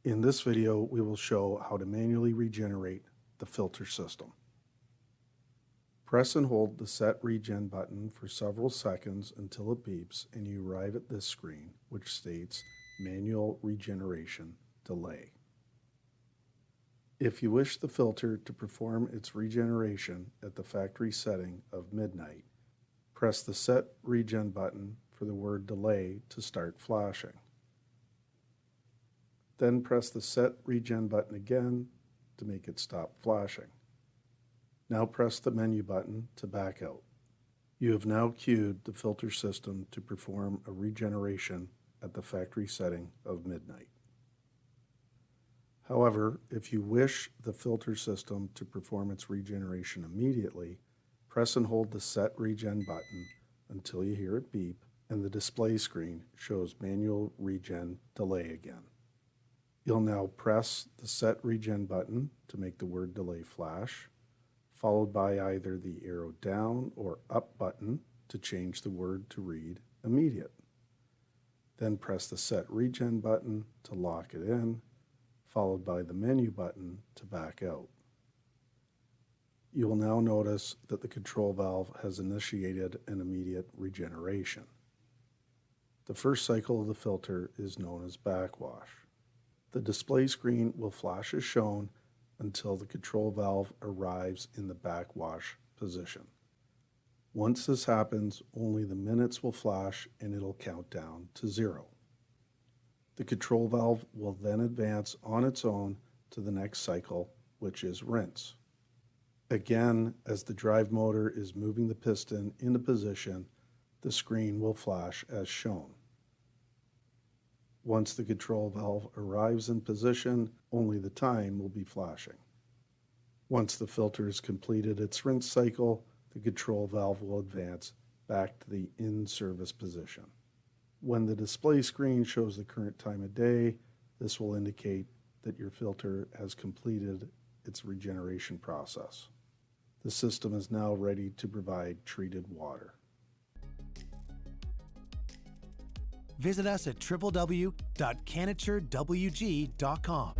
In this video, we will show how to manually regenerate the filter system. Press and hold the Set Regen button for several seconds until it beeps and you arrive at this screen, which states Manual Regeneration Delay. If you wish the filter to perform its regeneration at the factory setting of midnight, press the Set Regen button for the word Delay to start flashing. Then press the Set Regen button again to make it stop flashing. Now press the menu button to back out. You have now cued the filter system to perform a regeneration at the factory setting of midnight. However, if you wish the filter system to perform its regeneration immediately, press and hold the Set Regen button until you hear it beep and the display screen shows Manual Regen Delay again. You'll now press the Set Regen button to make the word delay flash, followed by either the arrow down or up button to change the word to read immediate. Then press the Set Regen button to lock it in, followed by the menu button to back out. You will now notice that the control valve has initiated an immediate regeneration. The first cycle of the filter is known as backwash. The display screen will flash as shown until the control valve arrives in the backwash position. Once this happens, only the minutes will flash and it'll count down to 0. The control valve will then advance on its own to the next cycle, which is rinse. Again, as the drive motor is moving the piston into position, the screen will flash as shown. Once the control valve arrives in position, only the time will be flashing. Once the filter has completed its rinse cycle, the control valve will advance back to the in-service position. When the display screen shows the current time of day, this will indicate that your filter has completed its regeneration process. The system is now ready to provide treated water. Visit us at www.CanatureWG.com.